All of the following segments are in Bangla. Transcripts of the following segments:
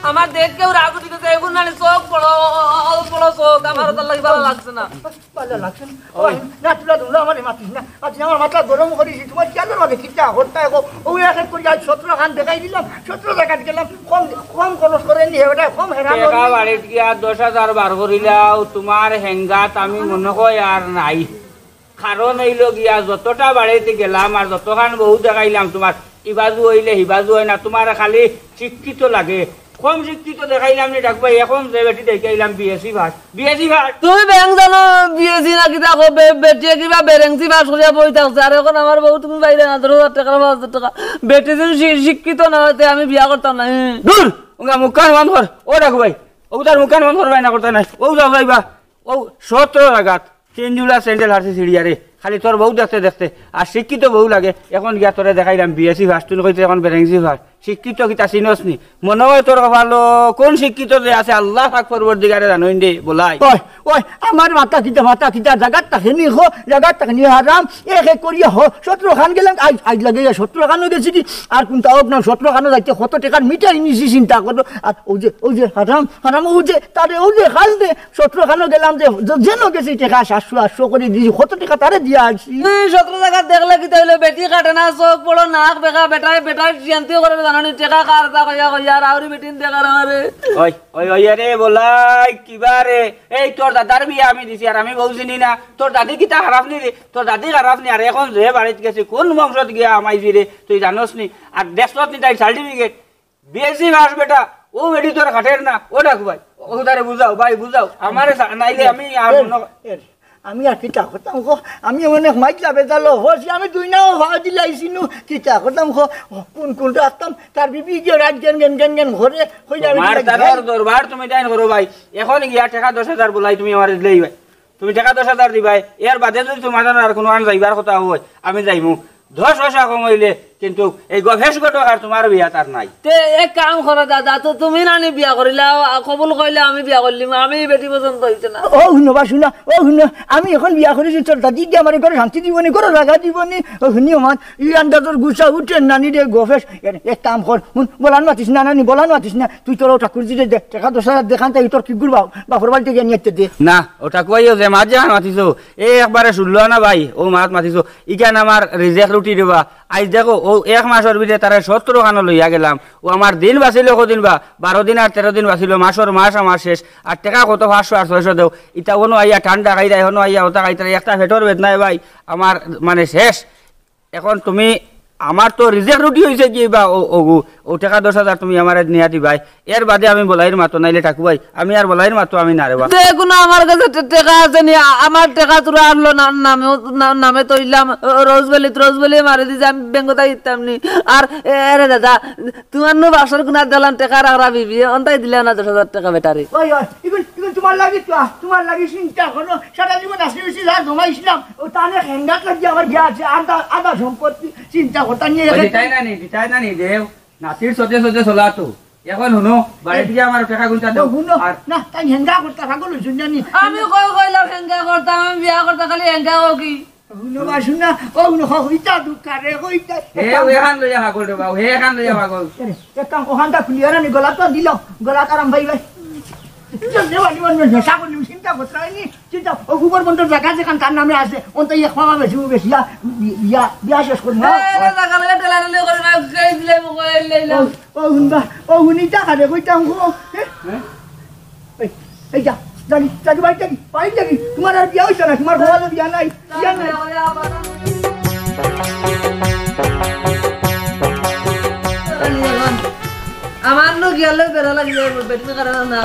আমার দেখ কেউ রাগ উঠে গেছে এখন না চোখ বড় বড় চোখ আমার তো লাগি ভালো লাগছে না ভালো লাগছে না তুলা ধুলা মানে মাতিস না আজকে আমার মাথা গরম করেছি তোমার কেন মানে কিটা হত্যা ও এক করে আজ 17 খান দেখাই দিলাম 17 টাকা গেলাম কম কম খরচ করে নি ওটা কম হেরা টাকা বাড়িত গিয়া 10,000 বার করিলাও তোমার হেঙ্গাত আমি মনে হয় আর নাই কারণ হইল গিয়া যতটা বাড়িতে গেলাম আর যতখান বহু দেখাইলাম তোমার ইবাজু হইলে হিবাজু হয় না তোমার খালি শিক্ষিত লাগে কম শিক্ষিত দেখাইলাম নি ডাকবাই এখন যে বেটি দেখাইলাম বিএসসি ভাস তুমি ব্যাংক জানো বিএসসি না কি দেখো বেটিয়ে কিবা বেরেংসি পাস করিয়া বই থাকছে আর এখন আমার বউ তুমি বাইরে না 10,000 টাকা 5,000 টাকা বেটি যদি শিক্ষিত না হতে আমি বিয়া করতাম না দূর ওগা মুখান বন্ধ কর ও ডাকবাই ও তার মুখান বন্ধ করবাই না করতে নাই ও যাও যাইবা ও 17 টাকাত 3 জোড়া স্যান্ডেল হারছে সিঁড়িয়ারে খালি তোর বউ দেখতে দেখতে আর শিক্ষিত বউ লাগে এখন গিয়া তোরে দেখাইলাম বিএসসি ভাস তুই কইতে এখন বেরেংসি ভাস শিক্ষিত কিতা চিনস নি মনে হয় তোর ভালো কোন শিক্ষিত যে আছে আল্লাহ পাক পরবর্তীকারে জানোই দে বলাই ওই ওই আমার মাথা কিটা জায়গা তাকে নি হো জায়গা তাকে নি হারাম এক করিয়া হো 17 খান গেলাম আজ লাগে 17 খানও গেছি কি আর কোনটা হোক না 17 খানও যাইতে কত টাকার মিটাই নিছি চিন্তা করো আর ওই যে হারাম ও যে তারে ও যে খাল দে 17 খানও গেলাম যে যেন গেছি টাকা 700 করে দিছি কত টাকা তারে দিয়া আসি 17 টাকা দেখলে কি তাইলে বেটি কাটে না চোখ বড় নাক বেকা বেটায় শান্তিও করে জানানি টাকা কারতা কইয়া আর আউরি বেটিন দেখার আমারে ওই ওই ওই রে বলাই কিবারে এই তোর দাদার বিয়া আমি দিছি আর আমি বউ চিনি না তোর দাদি কিতা খারাপ নি রে তোর দাদি খারাপ নি আর এখন যে বাড়িতে গেছে কোন বংশত গিয়া আমাইছি রে তুই জানোস নি আর দেশত নি তাই সার্টিফিকেট বিএসসি ভাস বেটা ও বেটি তোর খাটের না ও ডাক ভাই ও তারে বুঝাও ভাই বুঝাও আমারে নাইলে আমি আর আমি আর কিতা করতাম গো আমি অনেক মাইকলা বেজালো হস আমি দুই নাও ভাড়া দিলাইছিনু কিতা করতাম গো কোন রাখতাম তার বিবি যে রাত গেন ঘরে হই যাবে মার তার দরবার তুমি টাইন করো ভাই এখন গিয়া টাকা 10,000 বলাই তুমি আমারে দিলেই ভাই তুমি টাকা 10,000 দিবাই এর বাদে যদি তোমার আর কোনো আন যাইবার কথা হয় আমি যাইমু 10 পয়সা কম হইলে কিন্তু এই গভেশ গটো আর তোমার বিয়া তার নাই তে এক কাম করো দাদা তো তুমি নানি বিয়া করিলা কবুল কইলে আমি বিয়া করলিম আমি বেটি পছন্দ হইছে না ও শুনো আমি এখন বিয়া করেছি তোর দাদি দিয়ে আমার ঘরে শান্তি দিবনি ঘরে জায়গা দিবনি ও শুনি আমার ই আন্দাজর গুছা উঠে নানি রে গভেশ এক কাম কর বলান মাতিস না নানি বলান মাতিস না তুই তোর ঠাকুর যদি টাকা 10,000 দেখান তাই তোর কি করবা বাপর বাড়িতে গিয়ে নিয়ে দে না ওটা কইও যে মাছ জান মাতিছো এই একবারে শুনলো না ভাই ও মাছ মাতিছো ইকান আমার রিজেক্ট রুটি দেবা আজ দেখো ও 1 মাসের ভিতরে তারা 17 খানো লইয়া গেলাম ও আমার দিন বাঁচিল কদিন বা 12 দিন আর 13 দিন বাঁচিল মাসের মাস আমার শেষ আর টাকা কত 500 আর 600 দেও ইটা কোনো আইয়া ঠান্ডা খাই দেয় হনো আইয়া ওটা খাইতে একটা ফেটর বেদনাই ভাই আমার মানে শেষ এখন তুমি আমার তো রিজেক্ট রুটি হয়েছে কি বা ও টাকা 10,000 তুমি আমার নিয়া দিবাই এর বাদে আমি বলাইর মাতো নাইলে ঠাকু ভাই আমি আর বলাইর মাতো আমি না রে বা দেখুন আমার কাছে টাকা আছে নি আমার টাকা তোরা আনলো না নামে তো ইলাম রোজবেলি মারি দিছে আমি ব্যাংকটা ইতাম নি আর আরে দাদা তোমার নো বাসর কোনা দিলাম টাকা রাখরা বিবি অন্তাই দিলে না 10,000 টাকা বেটারে ওই ইগুন তোমার লাগি চিন্তা করো সারা জীবন আসিছি যা জমাইছিলাম ও তানে হেঙ্গাত লাগি আমার গিয়া আছে আধা সম্পত্তি চিন্তা করতা নিয়ে দিতাই না নি দেও নাতির সতে চলা তো এখন শুনো বাড়িতে গিয়ে আমার টাকা গুনতা দাও আর না তাই হেঙ্গা করতা পাগল শুননি আমি কইলাম হেঙ্গা করতাম আমি বিয়া করতে খালি হেঙ্গা ও কি শুনা ও হইতা দুকারে হইতা এখান লইয়া পাগল রে বাবু এখান লইয়া পাগল একটা ওখানটা ক্লিয়ার নি গলা তো দিল গলা আরাম ভাই চিন্তা করতে হয়নি চিন্তা ও গোবর বন্ধ জায়গা যেখান তার নামে আছে অন্ত ইয়ে খাওয়া বেশি বিয়া শেষ করবো ও শুনি টাকা দে কইতাম এই যা জানি বাড়ি থাকি তোমার আর বিয়া হইছে না তোমার ঘরে বিয়া নাই আমার নো গেলে বেরা লাগি যাবে বেটি করে না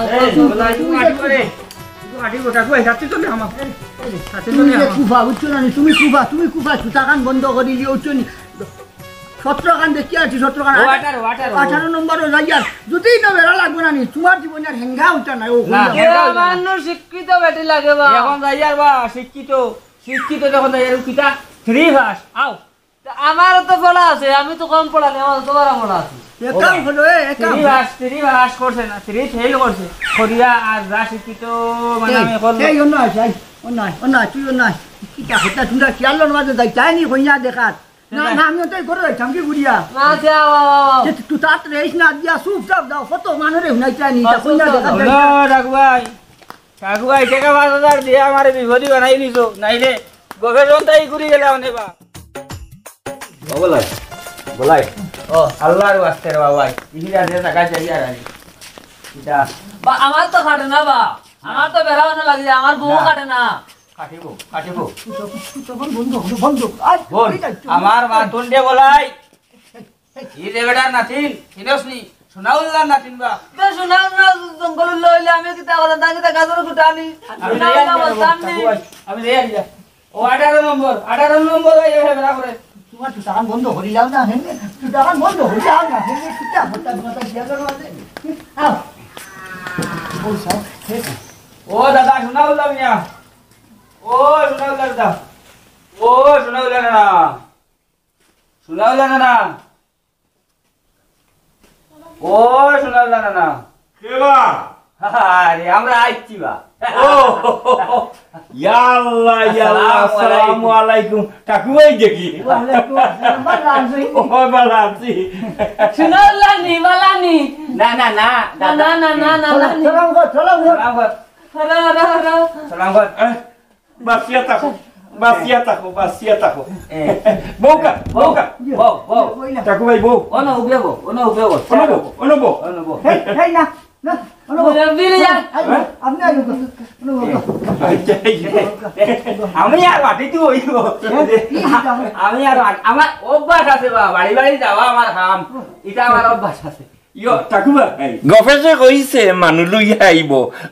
তুমি কুফা সুতাকান বন্ধ করে দিয়ে উঠছনি 17 খান দেখি আছি 17 খান 18 নম্বরও যাইয়ার যদি না বেরা লাগবে না নি তোমার জীবনে আর হেঙ্গা উঠা নাই ও আমার নো শিক্ষিত বেটি লাগে বা এখন যাইয়ার বা শিক্ষিত যখন যাইয়ার কিটা 3 ভাস আও আমার তো পড়া আছে আমি তো কম পড়া নেই আমার তো বড় পড়া আছে একাম হলো একাম 3 ভাস করছে না 3 ফেল করছে খরিয়া আর যা শিক্ষিত মানে আমি করব এই অন্য তুই অন্য কিটা হতা তোমরা খেয়াল মাঝে যাই চাইনি কইয়া দেখাত না না আমি তো ঘরে যাইতাম কি বুড়িয়া না যাও তুই তাত রেইস না দিয়া চুপচাপ যাও কত মানুষে শুনাইতে নি তা কইনা দেখা কাকু ভাই টাকা 5,000 দিয়ে আমারে বিপদী বানাই দিছো নাইলে গবেষণ তাই ঘুরি গেলাম নেবা বলাই বলাই ও আল্লাহর ওয়াস্তে রে বাবা ইহিরা দে টাকা চাই আর এটা বা আমার তো কাটে না বা আমার তো বেড়ানো লাগে আমার বউ কাটে না কাটিবো কাটিবো তখন বন্ধ বন্ধ আজ বল আমার বাতুন দে বলাই ই দে বেটার নাতিন হিনসনি সোনাউল্লাহ নাতিন বা বে শোনা না জঙ্গল লইলে আমি কিতা কথা না কিতা গাজর গুটানি আমি রে আইয়া ও 18 নম্বর এই বেড়া করে তোমার টাকা বন্ধ হরি যাও না হেন টাকা বন্ধ হরি যাও না হেন কিতা বতা বতা দিয়া করো আছে আও ও সাও ও দাদা সোনাউল্লাহ মিয়া ও সোনাউল্লাহ দাদা ও সোনাউল্লাহ না সোনাউল্লাহ না ও সোনাউল্লাহ না কেবা আরে আমরা আইছি বা ও ইয়াল্লাহ ইয়াল্লাহ আসসালামু আলাইকুম কাকুই দেখি ওয়ালাইকুম আসসালাম বালাজি ও বালাজি শুনাল্লা নি মালানি না না না না না না না না সালাম গো সালাম গো সালাম কর হরা হরা হরা সালাম কর বাসিয়া থাকো বউকা বউ কাকু ভাই বউ ওনা উবেবো অনুবো হেই হেই না না বলে বিলে যা আপনি আইও গো আমি আর মাটি তুই হইব আমি আর আমার অভ্যাস আছে বা বাড়ি বাড়ি যাওয়া আমার কাম এটা আমার অভ্যাস আছে ইয়ো কাকু ভাই গফেসে কইছে মানুহ লই আইব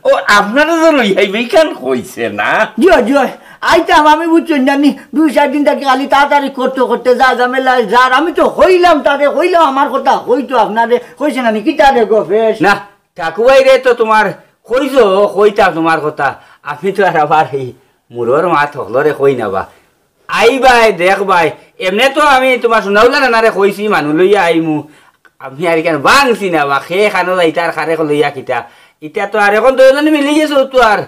ও আপনারা যে লই আইব কেন কইছে না জয় জয় আইতাম আমি বুঝছেন জানি 2-4 দিন থেকে খালি তাড়াতাড়ি করতে করতে যা ঝামেলা যার আমি তো হইলাম তাদের হইলাম আমার কথা হইতো আপনারে কইছে না কি তারে গফেস না কাকু ভাই রে তো তোমার কইছো কইতা তোমার কথা আমি তো আর আবার এই মুরর মা থকলরে কই নাবা আইবাই দেখবাই এমনে তো আমি তোমার শুনাউলা না রে কইছি মানুহ লইয়া আইমু আমি আর কেন বাংছি না বা খে খানো যাইতার খারে লইয়া কিতা ইটা তো আর এখন দুজনে মিলি গেছো তো আর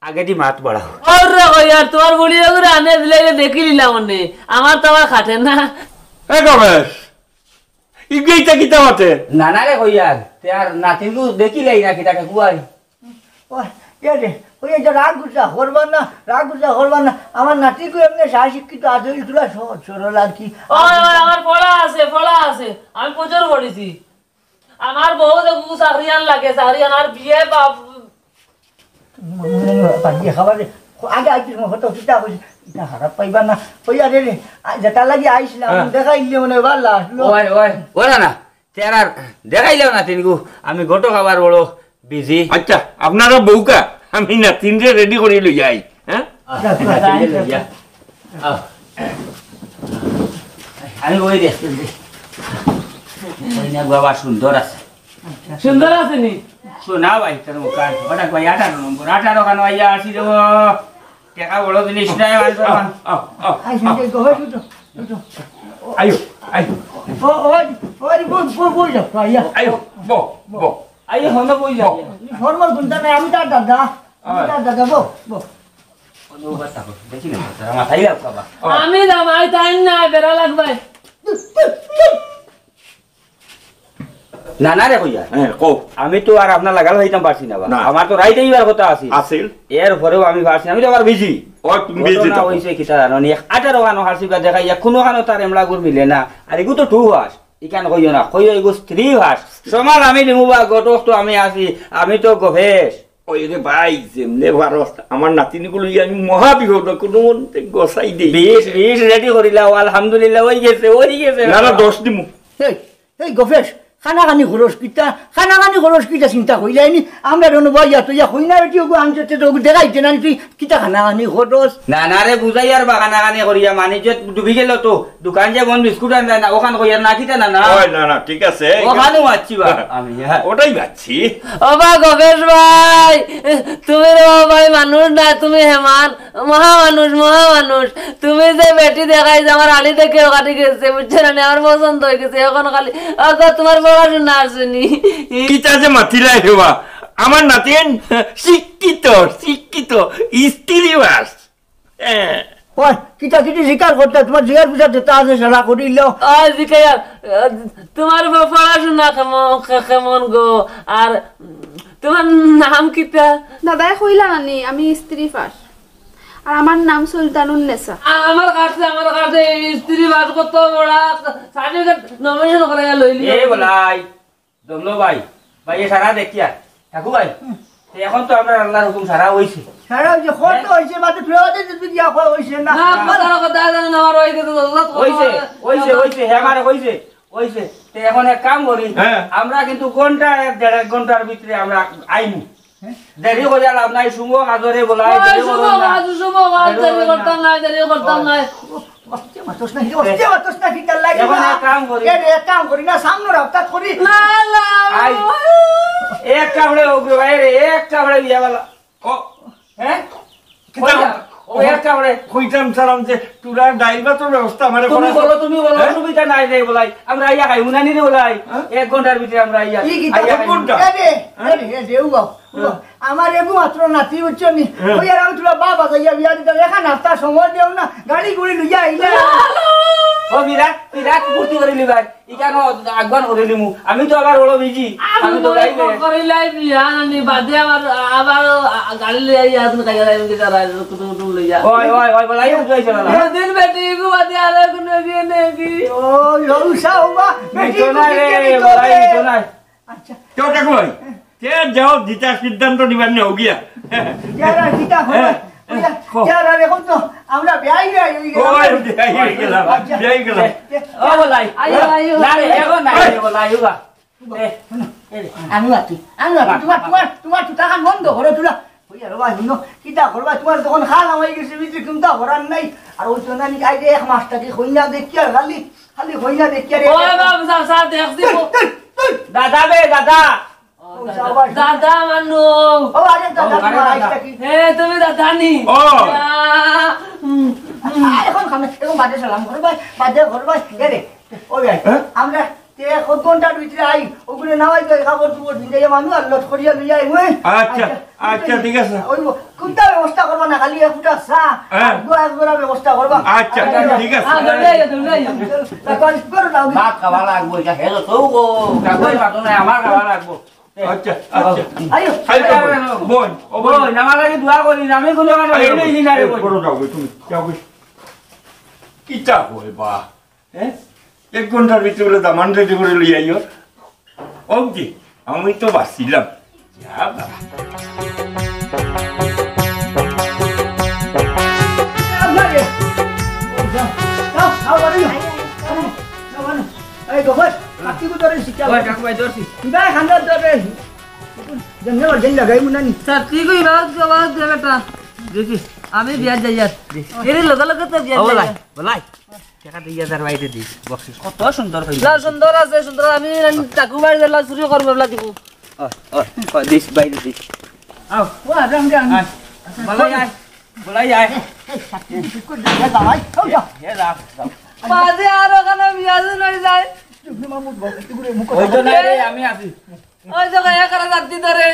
আগে দি মাত বাড়াও और यार তোমার বলি ওরে আনে দিলে দেখি নিলাম মনে আমার তো আমার খাটে না এ গফেস ইগেইটা কিতা মাতে না না রে কই আর তে আর নাতিনকু দেখিলাই না কিতা কাকু ভাই ওই রে ওই যে রাগ গুছা করবা না আমার নাতিকে এমনি শিক্ষিত আছে ইতুলা সরল আর কি ওই আমার পড়া আছে আমি প্রচুর পড়েছি আমার বউ দেখু চাকরিয়ান লাগে চাকরিয়ান আর বিয়ে বাপ পাঠিয়ে খাবার আগে আইছিস হতো কিতা কইছি এটা খারাপ পাইবা না ওই আরে রে যেটা লাগি আইছিলাম দেখাইলে মনে ভালো আসলো ওই না তের আর দেখাইলেও না তিনকু আমি গোটো খাবার বড় বিজি আচ্ছা আপনারা বউকা আমি না তিনটে রেডি করে লই যাই হ্যাঁ আমি ওই দেখতে বাবা সুন্দর আছে সুন্দর আছে নি শোনা ভাই তোর মুখান ওটা ভাই 18 নম্বর 18 খান আইয়া আসি দেব টাকা বড় জিনিস নাই আইছিস গো হইতো আয়ো আয়ো ওই বই যা আইয়া আয়ো বো আই হন বই যা ফরমাল গুনটা নাই আমি তার দাদা বো দেখি না মাথায় বাবা আমি দামাই তাই না বেড়া লাগবে না না রে কইয়া হ্যাঁ কো আমি তো আর আপনার লাগাল হইতাম পারছি না না। আমার তো রাইতে এইবার কথা আছে আছিল এর উপরেও আমি পারছি আমি তো আবার বিজি ও তুমি বেজে না দাও হইছে কিতা জানো নি 18 খানো হাসিবা দেখাই কোনো খানো তার এমলা গুর মিলে না আর এগু তো টু হাস ইকান কইও না কইও এগু 3 হাস সমান আমি দিমু বা গটক তো আমি আছি আমি তো গভেশ ওই রে ভাই যেমনে ভারত আমার নাতিনিগুলো আমি মহা বিপদ কোনো মনতে গোসাই দেই 20 রেডি করিলা আলহামদুলিল্লাহ হই গেছে না না 10 দিমু এই গফেশ খানাখানি খরচ কিটা চিন্তা কইলাইনি আমরা রনো বইয়া তুই হই না বেটি ওগো আনতে তো দেখাইতে না তুই কিটা খানাখানি খরচ না না রে বুঝাই আর বাগানা গানে করিয়া মানিজ্য ডুবি গেল তো দোকান যে বন বিস্কুট আনতে না ওখান কইয়া না কিতা না না ওই না না ঠিক আছে ওখানে আছি বা আমি ওটাই যাচ্ছি ওবা গবেশ ভাই তুমি রে ভাই মানুষ না তুমি হেমান মহা মানুষ তুমি যে বেটি দেখাই যে আমার আলি দেখে ওখানে গেছে বুঝছেন না আমার পছন্দ হয়ে গেছে এখন খালি তোমার পড়াশোনা আসেনি কিতা যে মাতিলাই হেবা আমার নাতিন শিক্ষিত স্ত্রীবাস ওই কিটা কিটি জিকার করতে তোমার জিগার পিছা যেটা আছে সেটা করিল জিকাইয়া তোমার পড়াশোনা কেমন গো আর তোমার নাম কিটা দাদাই কইলা নানি আমি স্ত্রী ফাঁস আর আমার নাম সুলতানুন্নেসা আমার কাছে স্ত্রী বাস কত বড় সার্টিফিকেট নমিনেশন করে লইলি এ বলাই দমলো ভাই ভাই এ সারা দেখিয়া থাকু ভাই এখন তো আমরা আল্লাহর হুকুম সারা হইছে সারা যে কত হইছে মাত্র ফেরাতে যদি দিয়া হইছে না না কথা জানেন আমার হইছে হ্যাঁ হইছে তে এখন এক কাম করি আমরা কিন্তু ঘন্টা 1.5 ঘন্টার ভিতরে আমরা আইমু দেরি করে লাভ নাই সুমো কাজরে বলাই দেরি করতাম না কাম করি না সামনে রাস্তা করি এক কামড়ে ওগরে বাইরে এক কামড়ে বিয়া বালা ও হ্যাঁ ও এক কামড়ে কইতাম সালাম যে তুরা ড্রাইভার তো ব্যবস্থা আমারে তুমি বলো সুবিধা নাই রে বলাই আমরা আইয়া খাই উনানি রে বলাই 1 ঘন্টার ভিতরে আমরা আইয়া আমার এগু মাত্র নাতি উচ্চনি ওই আর আমি তোরা বাবা যাইয়া বিয়া দিতে রেখা নাস্তা সময় দেও না গাড়ি গুড়ি লইয়া আইলা ও বিরাট ফুর্তি করে লিবাই ইকানো আগবান করে লিমু আমি তো আবার ওলো বিজি আমি তো যাইবে করিলাই বিয়া নানি বাদে আবার গাড়ি লইয়া আইয়া তুমি কাইয়া যাইবে কি করা কুতুম লইয়া ওই বলাই বুঝাইছ না দিন বেটি গো বাদে আর কোন বিয়ে নেকি ও রউসা ওবা মিটো না রে বলাই মিটো না আচ্ছা কেউ কই কে যাও দিতা সিদ্ধান্ত নিবার নে হগিয়া যারা দিতা হয় যারা এখন তো আমরা বিয়াই গেলাম ও বলাই না রে এগো না রে বলাই উবা আমি তোমার টাকা বন্ধ করো তোরা কিতা করবা তোমার তখন খালাম হয়ে গেছে বিদ্যুৎ চিন্তা করার নাই আর ওই চন্দানি আইডে 1 মাস টাকি হইনা দেখি আর খালি হইনা দেখি আর ওই বাবা স্যার দেখছি দাদা বে দাদা দাদা মানু ও আরে দাদা হে তুমি দাদা নি ও এখন এখন বাজে সালাম করবা বাজে করবা রে ও ভাই আমরা তে কত ঘন্টার ভিতরে আই ওগুলো নাওয়াই তো খাবার দুপুর দিন যাই মানুষ আর লট করিয়া লইয়া আই ওই আচ্ছা ঠিক আছে ওই কোনটা ব্যবস্থা করবা না খালি একটা চা একবার ব্যবস্থা করবা আচ্ছা ঠিক আছে ভাত খাওয়া লাগবো এটা হেলো তো গো কাগজ ভাত না আমার খাওয়া লাগবো আচ্ছা আইও বোন ও বল আমার লাগি দোয়া করি আমি কোন জায়গা হইলেই দিন আরে বড় যাও তুমি যাও কিটা কই বা হ্যাঁ 1 ঘন্টার ভিতরে দামান রেডি করে লই আইও ওকে আমি তো বাসিলাম যা বাবা এই গোবর কাটি কো ধরে শিখা ওই কাকু ভাই দর্শি বাই খান্ডা ধরে জন্য জন্য লাগাই মুনানি সত্যি কই বাদ জায়গাটা দেখি আমি বিয়া যাই আর এর লগে তো বিয়া যাই বলাই টাকা 2000 বাইরে দিস বক্সিস কত সুন্দর হইছে সুন্দর আছে সুন্দর আমি টাকু বাড়ি দিলা চুরি করব বলা দিব ও দিস বাইরে দিস আও ওয়া রাম রাম বলাই আয় কো দেখা দাই হও যা হে রাখ বাদে আর ওখানে বিয়া নই যায় তুমি মামুদ বল তুই মুখ ওই তো না রে আমি আছি ওই জায়গায় একরা রাত্রি ধরে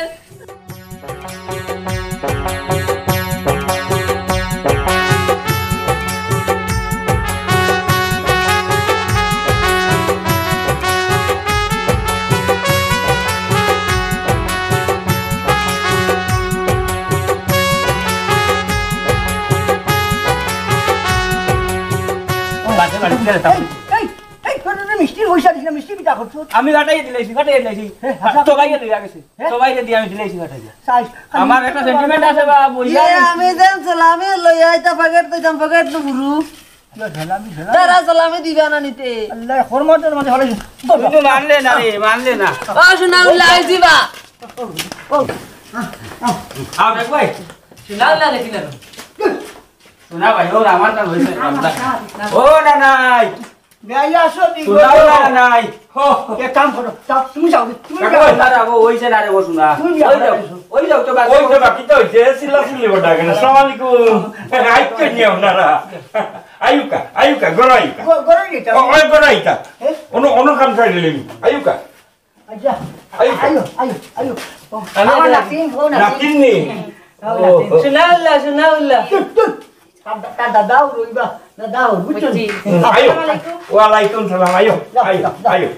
মিষ্টি হইছা দিছ মিষ্টি পিঠা করছ আমি গাটাই দিলাইছি সবাই দিয়ে গেছে সবাই দিয়ে আমি দিলাইছি গাটাই আমার একটা সেন্টিমেন্ট আছে বা বইলা আমি দেন সালামি লই আইতা প্যাকেট তো জাম প্যাকেট তো গুরু তারা সালামি দিবা না নিতে আল্লাহ হরমতের মধ্যে হলে তুমি মানলে না রে মানলে না ও শোনা উল্লাই দিবা আও দেখ ভাই শোনা উল্লাই দেখি না শোনা ভাই ও আমার কাছে হইছে ও না নাই গাইয়া আসো দি শোনা না নাই হো এক কাম করো যাও তুমি যাও তুমি কাকা না রে ও হইছে না রে ও শোনা ওই যাও তো ওই তো বাকি তো হইছে সিলা সিলি বড়া কেন আসসালামু আলাইকুম আইকে নিও না আয়ুকা গরাইকা গরই নিতা ওই গরাইকা ono কাম ছাড়ি লিবি আয়ুকা আচ্ছা আয়ো আমার নাতিন হো নাতিন নাতিন নি শোনা উল্লাই তার দাদাও রইবা দাদাও বুঝছো আয়ো ওয়ালাইকুম সালাম আয়ো আয়ো আয়ো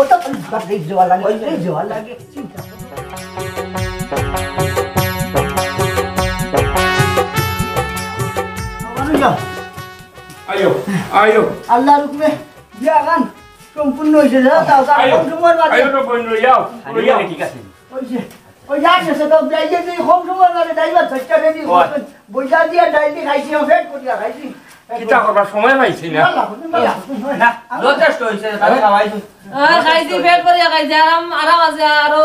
ওটা এই জোয়া লাগে চিন্তা আয়ো আয়ো আল্লাহর হুকুমে বিয়া গান সম্পূর্ণ হয়েছে কম সময়ের মাঝে আয়ো তো বোন লইয়াও লইয়া ঠিক আছে ওই যাচ্ছে তো যাইয়ে যে কম সময়ের মাঝে ড্রাইভার চেষ্টা রেডি বইটা দিয়ে ডাইলি খাইছি ফেট করিয়া খাইছি কিতা করবার সময় পাইছি না না যথেষ্ট হইছে তাহলে খাওয়াইছো খাইছি পেট ভরিয়া খাইছি আরাম আছে আরো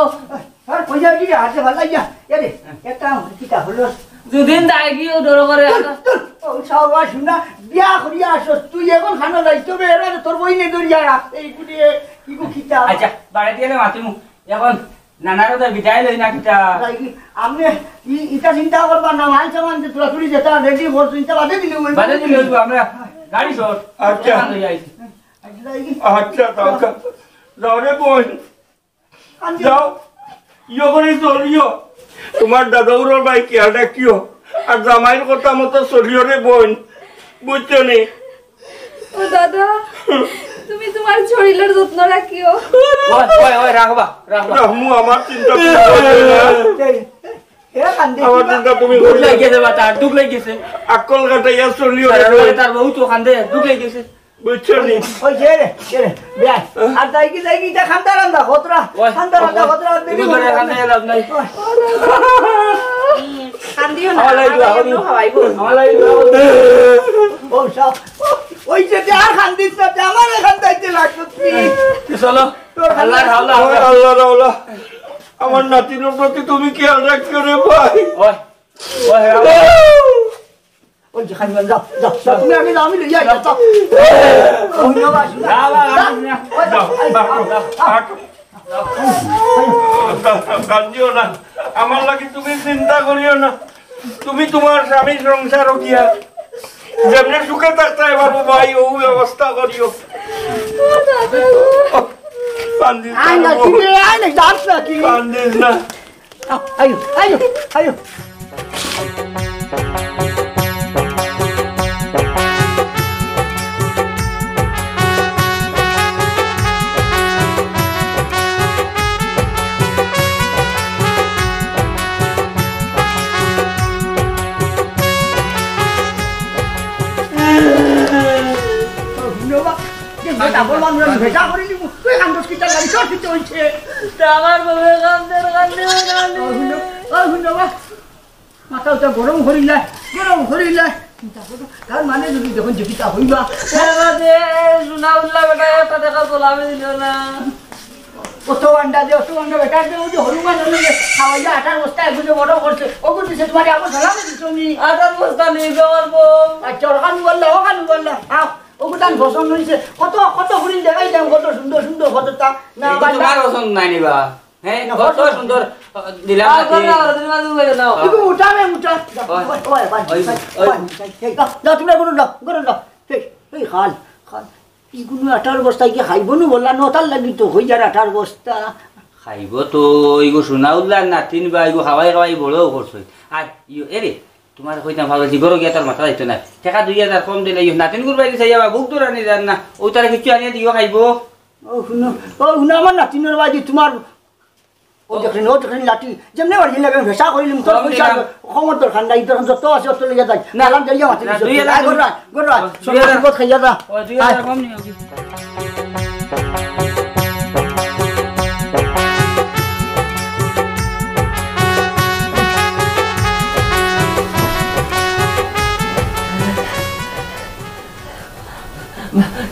আর পয়সা দিয়ে হাতে ভালো লাগিয়া এরে একটা কিতা হলো দুদিন দায় গিয়ে ডর করে ও সাওয়া শুনা বিয়া করিয়া আসছ তুই এখন খানা যাইতো বেরা তোর বইনে দরিয়া এই গুটিয়ে কি কিতা আচ্ছা বাড়ি দিয়ে মাতিমু এখন নানারও তো বিদায় লই না কিতা আপনি ইটা চিন্তা করবার না মাল সামান যে তোরা তুই যেটা রেডি কর চিন্তা বাদে দিলি বাদে দিলে হইব আমরা গাড়ি শট আচ্ছা। লই আইছি আচ্ছা কাকা যাও রে বোন যাও ইয়ে করে চলিও তোমার দাদাউর ভাই কি আর ডাকিও আর জামাইয়ের কথা মতো চলিও রে বোন বুঝছো নি ও দাদা তুমি তোমার শরীরের যত্ন রাখিও ওই রাখবা রামু আমার চিন্তা আমার চিন্তা তুমি দুঃখ করিও লাগি গেছে বাতা দুঃখ লাগি গেছে আকল কাটাইয়া চলিও রে বোন তার বহু তো খান্দে দুঃখ লাগি গেছে বুঝছো নি ওই যে রে বিয়া আর যাইকি এটা খান্দা রান্দা খতরা খান্দা রান্দা খতরা দেবি করে খান্দে লাভ নাই কান্দিও না আমালাই দুয়া খাওয়াইবো আমালাই ও সব ওই যে আর খান্দিস না আমার খান্দাইতে লাগতো তুই চলো আল্লাহ আল্লাহ আল্লাহ আল্লাহ আমার নাতির প্রতি তুমি খেয়াল রাখিও রে ভাই ওই ওই ওই যে খাইবেন যাও যাও তুমি আগে যাও আমি লইয়া যাও ধন্যবাদ কান্দিও না আমার লাগি তুমি চিন্তা করিও না তুমি তোমার স্বামী সংসার গিয়া যেমনি সুখে থাকতে পারবো ভাই ও ব্যবস্থা করিও কান্দিস না রে বোন, কান্দিস না আয়ো আয়ো আয়ো গরম করিলে তার মানে যদি যখন জীবিকা হইবা শোনা উল্লা বেটা একটা দেখা চলাবে দিল না অত আন্ডা বেটার যে হনুমান হলে খাওয়াইয়া আটার বস্তা এগুলো বড় করছে ওগুলো দিছে তোমার আমার সালামে দিছ নি আটার বস্তা নিয়ে যাওয়ার আচ্ছা ওখানে বললা ওগুলো পছন্দ হয়েছে কত কত হরিণ দেখাই দাম কত সুন্দর সুন্দর কতটা না তোমার পছন্দ নাই নিবা হ্যাঁ কত সুন্দর দিলাম উঠামে উঠা তুমি গরম দাও এই খাল খাল ইগুলো আটার বস্তায় কি খাইব নো বললা নটার লাগি তো হই যার আটার বস্তা খাইব তো ইগো শোনা উল্লার নাতিন বা ইগো খাওয়াই বড়ও করছে আর ইয়ে এরে তোমার কইতাম ভাবছি গরো গিয়া তার মাথা যাইতো না টাকা 2000 কম দিলে ইয়ে নাতিন গুর বাইরে যাইবা বুক দূর আনি যান না ও তারা কিছু আনিয়ে দিও খাইব ও শুনো আমার নাতিনের বাজি তোমার ও দেখেন লাঠি যেমনি বাড়ি লাগে ভেসা করিলাম তোর পয়সা খবর দরকার নাই তোর যত আছে অত লইয়া যাই নালাম যাইয়া মাতি গররা সব খাইয়া যা ও 2000 কম নিও কি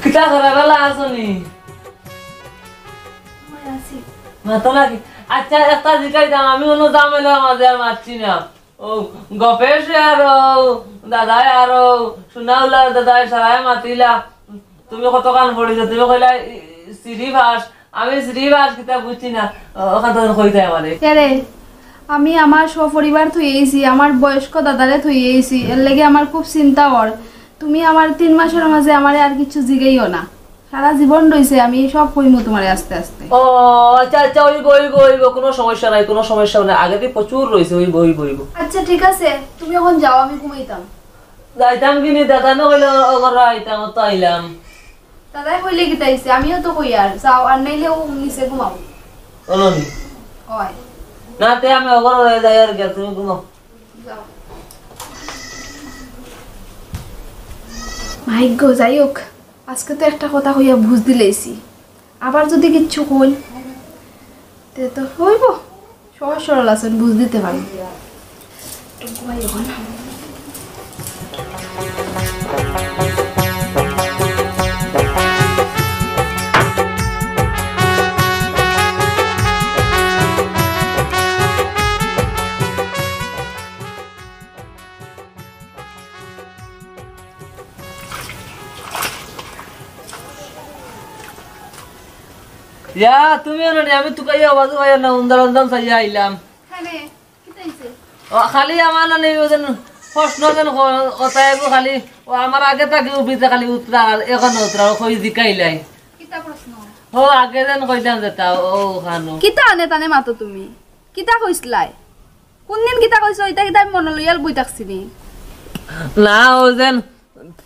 কিতা করে বেলা আসনি মাতো নাকি আচ্ছা একটা জিকাই দাম আমি অন্য জামেলা মাঝে আর মারছি না ও গপেশ আর দাদাই আর সোনাউলা দাদাই সারাই মাতিলা তুমি কত কান পড়িছ তুমি কইলা শ্রীভাস আমি শ্রীভাস কিতা বুঝছি না ওখান থেকে কইতে আমারে রে আমি আমার সপরিবার থইয়েছি আমার বয়স্ক দাদারে থইয়েছি এর লাগি আমার খুব চিন্তা হর তুমি আমার 3 মাসের মাঝে আমারে আর কিছু জিগাইও না সারা জীবন রইছে আমি সব কইমু তোমারে আস্তে আস্তে। ও আচ্ছা আচ্ছা, হইব কোনো সমস্যা নাই, কোনো সমস্যা নাই, আগে দিয়ে প্রচুর রয়েছে, হইব। আচ্ছা ঠিক আছে, তুমি এখন যাও, আমি ঘুমাইতাম। যাইতাম কিনি দাদা নইলে ওরা আইতাম, তো আইলাম। দাদাই কইলে কি তাইছে, আমিও তো কই আর যাও, আর নাইলে ও নিচে ঘুমাও। অলনি হয় না তে আমি ওগর যাই আর গেল, তুমি ঘুমাও। যাও। ভাগ্য, যাই হোক আজকে তো একটা কথা কইয়া বুঝ দিলেইছি, আবার যদি কিচ্ছু কই তে তো হইব, সহজ সরল আছেন, বুঝ দিতে পারি। ঘুমাই এখন। ইয়া তুমি না, আমি তো কাইয়া আওয়াজ হয় না, উন্দাম চাইয়া আইলাম। হ্যাঁ কি তাইছে? ও খালি আমার না নেই ওজন প্রশ্ন যেন কথা এগো, খালি ও আমার আগে তাকে উঠিতে খালি উতরা, আর এখন উতরা কই জিকাইলাই। কিতা প্রশ্ন? ও আগে যেন কইতাম যেতা ও খানো কিতা আনে তানে মাতো তুমি? কিতা কইছলাই? কোনদিন কিতা কইছো? এটা কিতা আমি মনে লইয়াল বই থাকছিনি। না ও যেন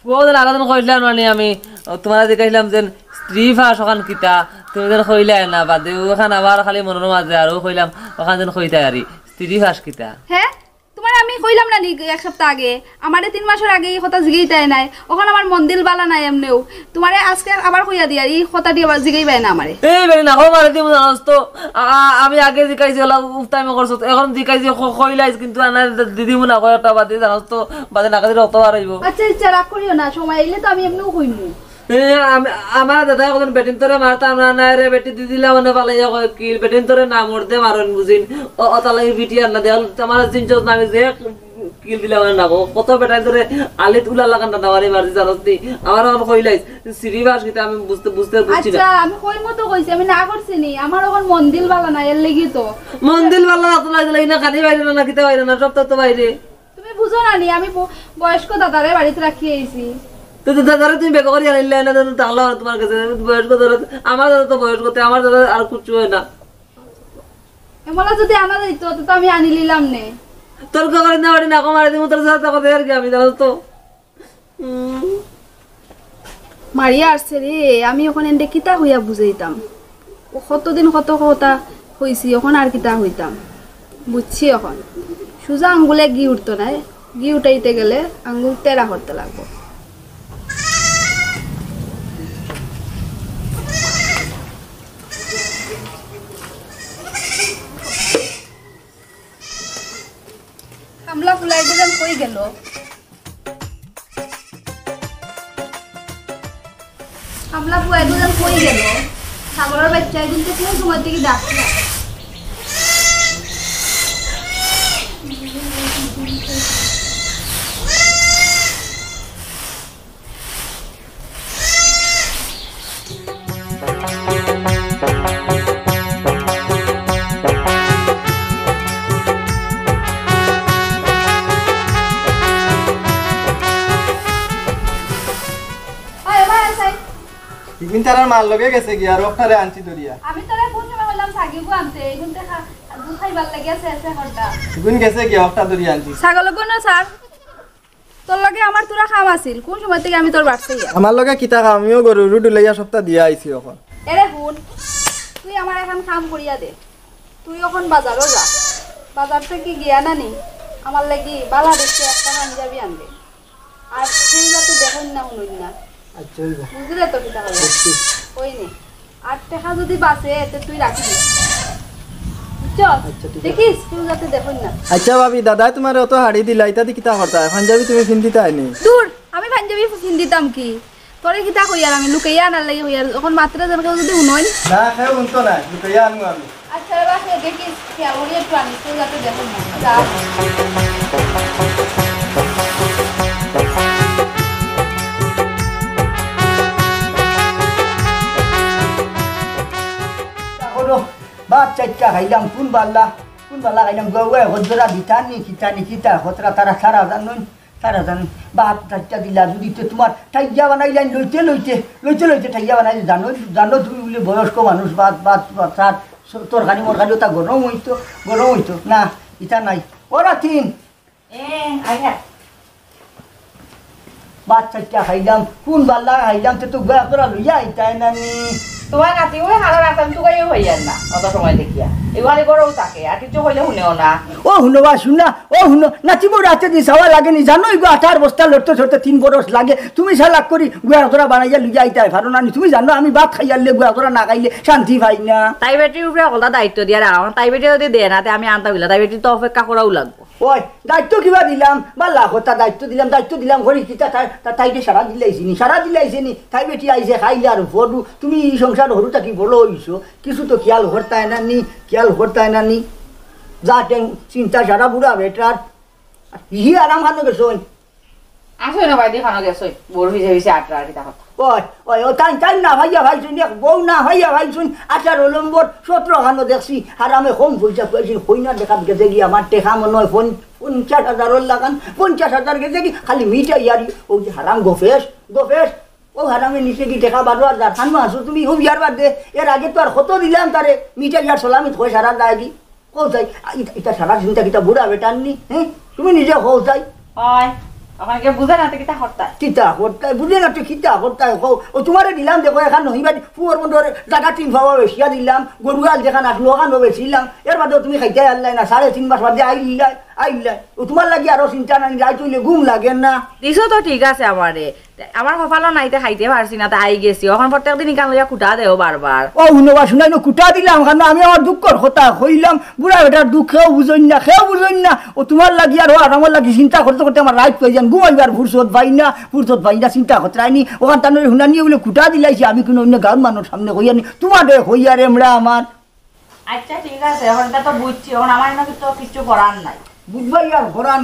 বহুদিন আগে যেন কইলাম মানে আমি তোমার জিকাইলাম যেন স্ত্রী ফাঁস ওখান কিতা, তুমি যেন কইলাই না বাদে ওখান আবার খালি মনের মাঝে আর কইলাম ওখান যেন কইতাই আর স্ত্রী ফাঁস কিতা। হ্যাঁ তোমার আমি কইলাম না নি এক সপ্তাহ আগে, আমারে 3 মাসের আগে এই কথা জিগাইতাই নাই, ওখানে আমার মন্দির বালা নাই এমনেও, তোমারে আজকে আবার কইয়া দি আর এই কথাটি আবার জিগাইবাই না আমারে। এই বেরি না মারে দিমু জানাস তো, আমি আগে জিকাইছি ওলা উফতাইমে করছো, এখন জিকাইছি কইলাইছ কিন্তু আনা দিদিমু না কয়টা বাদে জানাস তো, বাদে না কাজে অত আর আইবো। আচ্ছা আচ্ছা রাগ করিও না, সময় আইলে তো আমি এমনিও কইমু। আমার দাদা এখন বেটিন তোরে মারতাম না, না রে বেটি দিদিলা মানে পালাইয়া কয় কি বেটিন তোরে না মরতে মারন বুঝিন, অতালাই বিটি আর না দেওয়াল আমার জিনিস আমি যে কিল দিলা মানে না কত বেটাই ধরে আলিত উলা লাগান না দাওয়ারি মারছি জানোস নি, আমার এখন কইলাইছ সিরিবাস কিতা আমি বুঝতে বুঝছি না। আচ্ছা আমি কইমু তো কইছি, আমি না করছি নি, আমার এখন মন্দির বালা নাই এর লাগি তো। মন্দির বালা আপনারা দিলাই না খালি বাইরে না কিতা বাইরে না সব তো বাইরে। তুমি বুঝো না নি, আমি বয়স্ক দাদারে বাড়িতে রাখি আইছি। তো দাদারে তুমি বেকা করি আনিলে না তাহলে তোমার কাছে বয়স্ক দাদা, আমার দাদা তো বয়স্ক, আমার দাদা আর কিছু হয় না। এমলা যদি আনা যাইতো তো আমি আনি লিলাম নে। তোর করে না বাড়ি না কমারে দিমু তোর সাথে কথা আর কি আমি জানো তো। মারিয়া আসছে রে, আমি ওখানে এন্ডে কিতা হইয়া বুঝাইতাম, ও কতদিন কত কথা হইছি, ওখানে আর কিতা হইতাম বুঝছি। এখন সোজা আঙ্গুলে ঘি উঠতো না, ঘি উঠাইতে গেলে আঙ্গুল টেরা করতে লাগবো। কামলা ফুলাই দিলেন কই গেল? কামলা ফুলাই দিলেন কই গেল? ছাগলের বাচ্চা কিন্তু কোন সময় থেকে ডাকছে। ইগুন তারার মাল লগে গেছে গিয়া আর ওখানে আনছি দরিয়া। আমি তোরে কোন সময় বললাম সাগিবু আনতে, এগুন দেখা দুধ খাইবার লাগি আছে এসে হরটা। ইগুন গেছে গিয়া ওখানে দরিয়া আনছি। ছাগল কোন স্যার তোর লগে আমার তোরা খাম আছিল, কোন সময় থেকে আমি তোর বাড়ছে ইয়া। আমার লগে কিতা খাম, আমিও গরু রুডু লইয়া সপ্তাহ দিয়া আইছি এখন। এরে হুন, তুই আমার এখন কাম করিয়া দে, তুই এখন বাজারও যা, বাজার থেকে গিয়া না নি আমার লাগি বালা দেখতে একটা পাঞ্জাবি আনবে, আর সেই যাতে দেখেন না শুনুন না। আচ্ছা বুঝলে তো কিতা হলো ওই নে, আর টাকা যদি বাঁচে এতে তুই রাখবি, চল দেখিস কেউ যাতে দেখুন না। আচ্ছা ভাবি, দাদাই তোমার অত হাড়ি দিলা, ইত্যাদি কিতা করতা? পাঞ্জাবি তুমি ফিন্দিতে আইনি? দূর, আমি পাঞ্জাবি ফিন্দিতাম কি তোরে কিতা কইয়ার, আমি লুকাইয়া আনার লাগি হইয়ার, এখন মাত্রা যেন কেউ যদি উনই না খেয়ে উনতো না, লুকাইয়া আনবো আমি। আচ্ছা বাসে দেখিস খেয়াল করিয়া একটু আনিস, কেউ যাতে দেখুন না। যা ভাত চারটা খাইলাম, কোন বাল্লা খাইলাম, গৌয়া হজরা দিতানি কিতানি কিতা হতরা তারা সারা জানুন তারা জানি বাদ টাইটা দিলা যদি তো তোমার ঠাইয়া বানাইলেন লইতে ঠাইয়া বানাইলে জানো তুমি বলে বয়স্ক মানুষ বাদ সাত তরকারি মরকারিও তা গরম হইতো না ইটা নাই ওরা তিন বাদ চারটা খাইলাম কোন বাল্লা খাইলাম তো গয়া তোরা লইয়া আইতাই নানি তোমার নাতি ওই হালার আসাম টুকাইও হইয়ান না অত সময় দেখিয়া এবারে গরও থাকে আর কিছু হইলে শুনেও না ও শুনবা শুনা ও শুনো নাচিব রাতে দি সাওয়া লাগে নি জানো এগো 18 বস্তা লড়তে ছড়তে 3 বরস লাগে তুমি সালাক করি গুয়া তোরা বানাইয়া লইয়া আইতাই ভালো না তুমি জানো আমি ভাত খাইয়ালে গুয়া তোরা না খাইলে শান্তি পাই না তাই বেটির উপরে কলটা দায়িত্ব দিয়া রাখা তাই বেটি যদি দেয় না আমি আনতা হইলা তাই বেটি তো অপেক্ষা করাও লাগবো ওই দায়িত্ব কিবা দিলাম বা লাখতা দায়িত্ব দিলাম ঘরে কিতা তাইতে সারা দিলাইছিনি তাই বেটি আইছে খাইলে আর ভরু তুমি এই সংসার হরু থাকি বলো হইছো কিছু তো খেয়াল করতাই নানি যা চিন্তা সারা বুড়া বেটার হি আরাম খানো গেছন আসই না বাইদি খানো গেছই বড় হইছে আটরা কিতা কথা ওই তাই না ভাইয়া ভাইছুন এক বউ না ভাইয়া ভাইছুন 18 নম্বর 17 খানো দেখছি হারামে কম পয়সা পাইছি কইনা দেখাত গেছে কি আমার টেকা মনে হয় 50,000 লাগান 50,000 গেছে কি খালি মিটাই ইয়ারি ও যে হারাম গোফেস ও হারামে নিচে কি টেকা 12,000 খানো আসো তুমি ও বিয়ার বাদ দে এর আগে তো আর কত দিলাম তারে মিটাই ইয়ার সালামি থই সারা দাগি কোথায় এটা সারা চিন্তা কিটা বুড়া বেটাননি হ্যাঁ তুমি নিজে কোথায় হয় আমাকে বুঝা না কিতা করতাই বুঝে না তুই কিতা করতাই ও তোমারে দিলাম দেখো এখন নহিবা পুয়ার বন্ধরে জায়গা 3 ভাবা বেশিয়া দিলাম গরুয়াল যেখান আসলো ওখানে বেছিলাম এর বাদেও তুমি খাইতে আল্লাই না 3.5 মাস বাদে আইলাই ও তোমার লাগি আরো চিন্তা নাই যাই তুইলে ঘুম লাগে না দিছো তো ঠিক আছে আমারে আমার কপালো নাইতে খাইতে পারছি না তাই গেছি এখন প্রত্যেক দিন কান লইয়া কুটা দেও বারবার ও শুনবা শুনাই কুটা দিলাম কারণ আমি আমার দুঃখর কথা কইলাম বুড়া বেটার দুঃখেও বুঝই না ও তোমার লাগি আর আমার লাগি চিন্তা করতে আমার রাত কই যান ঘুমাইবার ফুরসত পাই না চিন্তা করতে আইনি ওখান তানোর শুনানি বলে কুটা দিলাইছি আমি কোনো অন্য গাঁর মানুষ সামনে কইয়ানি তোমার কইয়া রে এমরা আমার আচ্ছা ঠিক আছে এখন তো বুঝছি এখন আমার না কিছু করার নাই বুঝবাই আর ঘরান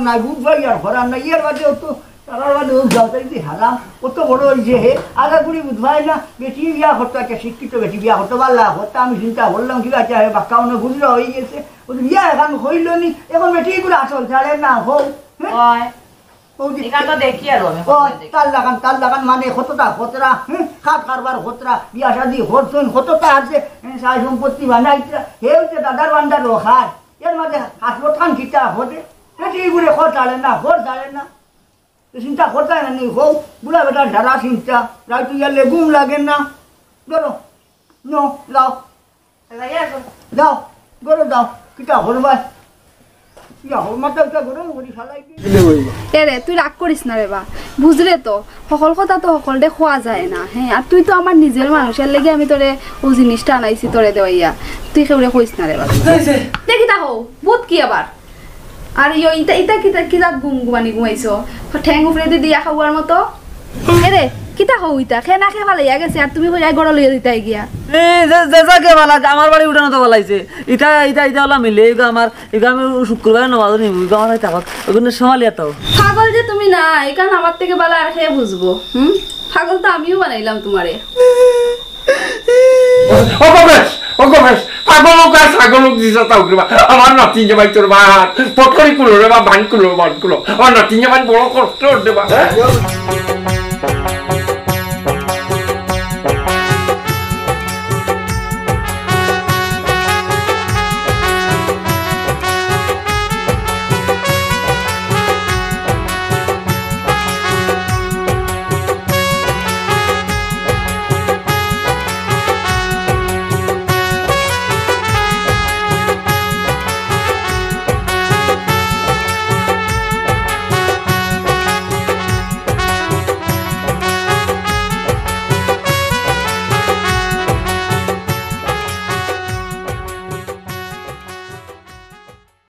নাই এর বাদেও তো তারার বাদেও যাওয়াই হারাম কত বড় হয়েছে হে আগা করি বুঝবাই না বেটি বিয়া করতো একটা শিক্ষিত বেটি বিয়া করতে পারলা হত্যা আমি চিন্তা করলাম কি আছে বাক্কা মনে বুঝলো হয়ে গেছে বিয়া এখন হইল নি এখন বেটি গুলো আসল ছাড়ে না হোক তার লাগান মানে খতরা খাট কারবার খতরা বিয়া শাদি হরছন খতটা আছে সাই সম্পত্তি বানাইছে হে হচ্ছে দাদার বান্দার রখার এর মাঝে হাসলো ঠান খিটা হতে বেটি গুলো খর ছাড়ে না চিন্তা করতাই না নি হোক বুড়া বেটার ঝাড়া চিন্তা রাইতু ইয়ালে ঘুম লাগে না ধরো যাও যাও কিটা হরবা তুই রাগ করিস না রে বা বুঝলে তো সকল কথা তো সকলতে খোয়া যায় না হ্যাঁ আর তুই তো আমার নিজের মানুষের লেগে আমি তোরে ও জিনিসটা আনাইছি তোরে দেওয়াইয়া তুই কেউরে কইস না রে বা দেখি তা হো বুধ কি আবার আর ইটা কিতা ঘুমাইছো ঠ্যাং উপরে দিয়া খাওয়ার মতো রে কিতা হও ইটা খেনা খে ভালো গেছে আর তুমি কইয়া গড় লইয়া দিতাই গিয়া কে ভালো আমার বাড়ি উঠানো তো ভালাইছে ইটা হলা মিলে আমার আমি শুক্রবার নামাজ নিব আমার টাকা ওখানে সমালিয়া তো পাগল যে তুমি না এখান আমার থেকে ভালো আর খেয়ে বুঝবো পাগল তো আমিও বানাইলাম তোমারে আমার নাতি জামাই তোর ভাত পটকরি কুলো রে বা ভান কুলো আমার নাতি জামাই বড় কষ্ট দেবা